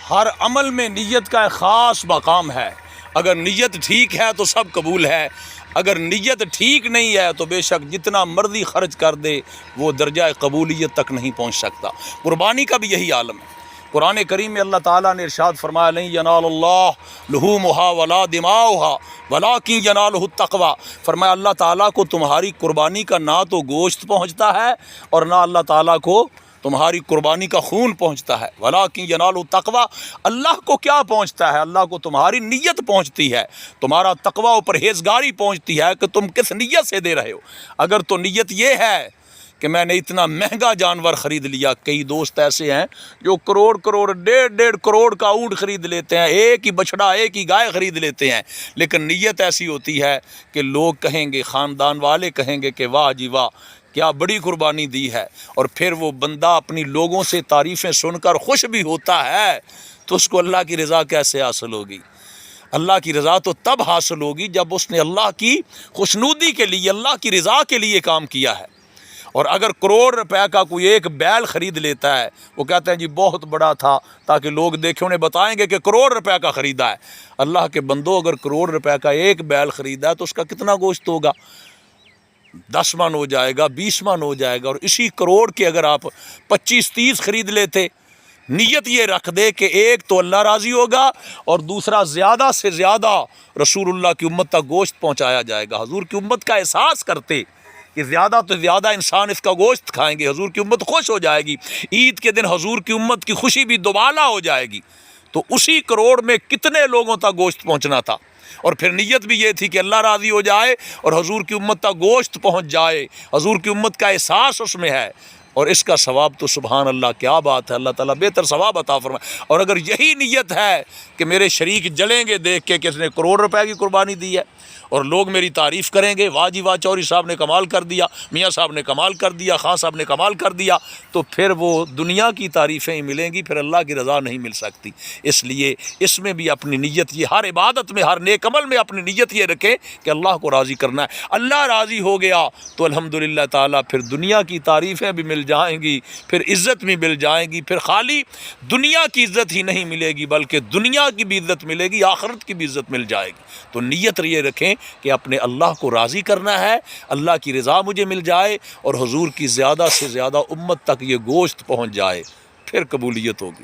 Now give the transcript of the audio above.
ہر عمل میں نیت کا ایک خاص مقام ہے. اگر نیت ٹھیک ہے تو سب قبول ہے، اگر نیت ٹھیک نہیں ہے تو بے شک جتنا مرضی خرچ کر دے وہ درجہ قبولیت تک نہیں پہنچ سکتا. قربانی کا بھی یہی عالم ہے. قرآن کریم میں اللہ تعالیٰ نے ارشاد فرمایا لن ینال اللہ لحومھا ولا دماؤھا ولکن ینالہ التقوی. فرمایا اللہ تعالیٰ کو تمہاری قربانی کا نہ تو گوشت پہنچتا ہے اور نہ اللہ تعالیٰ کو تمہاری قربانی کا خون پہنچتا ہے. ولکن ینالہ التقوی. اللہ کو کیا پہنچتا ہے؟ اللہ کو تمہاری نیت پہنچتی ہے، تمہارا تقوی و پرہیزگاری پہنچتی ہے کہ تم کس نیت سے دے رہے ہو. اگر تو نیت یہ ہے کہ میں نے اتنا مہنگا جانور خرید لیا، کئی دوست ایسے ہیں جو کروڑ ڈیڑھ کروڑ کا اونٹ خرید لیتے ہیں، ایک ہی بچڑا ایک ہی گائے خرید لیتے ہیں، لیکن نیت ایسی ہوتی ہے کہ لوگ کہیں گے، خاندان والے کہیں گے کہ واہ جی واہ کیا بڑی قربانی دی ہے. اور پھر وہ بندہ اپنی لوگوں سے تعریفیں سن کر خوش بھی ہوتا ہے تو اس کو اللہ کی رضا کیسے حاصل ہوگی؟ اللہ کی رضا تو تب حاصل ہوگی جب اس نے اللہ کی خوشنودی کے لیے، اللہ کی رضا کے لیے کام کیا ہے. اور اگر کروڑ روپے کا کوئی ایک بیل خرید لیتا ہے، وہ کہتے ہیں جی بہت بڑا تھا تاکہ لوگ دیکھیں، انہیں بتائیں گے کہ کروڑ روپے کا خریدا ہے. اللہ کے بندو اگر کروڑ روپے کا ایک بیل خریدا ہے تو اس کا کتنا گوشت ہوگا؟ 10 من ہو جائے گا، 20 من ہو جائے گا. اور اسی کروڑ کے اگر آپ 25-30 خرید لیتے، نیت یہ رکھ دے کہ ایک تو اللہ راضی ہوگا اور دوسرا زیادہ سے زیادہ رسول اللہ کی امت تک گوشت پہنچایا جائے گا. حضور کی امت کا احساس کرتے کہ زیادہ تو زیادہ انسان اس کا گوشت کھائیں گے، حضور کی امت خوش ہو جائے گی. عید کے دن حضور کی امت کی خوشی بھی دوبالا ہو جائے گی. تو اسی کروڑ میں کتنے لوگوں تک گوشت پہنچنا تھا، اور پھر نیت بھی یہ تھی کہ اللہ راضی ہو جائے اور حضور کی امت تک گوشت پہنچ جائے. حضور کی امت کا احساس اس میں ہے، اور اس کا ثواب تو سبحان اللہ کیا بات ہے، اللہ تعالیٰ بہتر ثواب عطا فرمائے. اور اگر یہی نیت ہے کہ میرے شریک جلیں گے دیکھ کے کہ اس نے کروڑ روپے کی قربانی دی ہے اور لوگ میری تعریف کریں گے، واہ جی واہ چوری صاحب نے کمال کر دیا، میاں صاحب نے کمال کر دیا، خان صاحب نے کمال کر دیا، تو پھر وہ دنیا کی تعریفیں ہی ملیں گی، پھر اللہ کی رضا نہیں مل سکتی. اس لیے اس میں بھی اپنی نیت، یہ ہر عبادت میں ہر نیک عمل میں اپنی نیت یہ رکھیں کہ اللہ کو راضی کرنا ہے. اللہ راضی ہو گیا تو الحمدللہ تعالیٰ پھر دنیا کی تعریفیں بھی مل جائیں گی، پھر عزت بھی مل جائیں گی. پھر خالی دنیا کی عزت ہی نہیں ملے گی بلکہ دنیا کی بھی عزت ملے گی، آخرت کی بھی عزت مل جائے گی. تو نیت یہ رکھیں کہ اپنے اللہ کو راضی کرنا ہے، اللہ کی رضا مجھے مل جائے اور حضور کی زیادہ سے زیادہ امت تک یہ گوشت پہنچ جائے، پھر قبولیت ہوگی.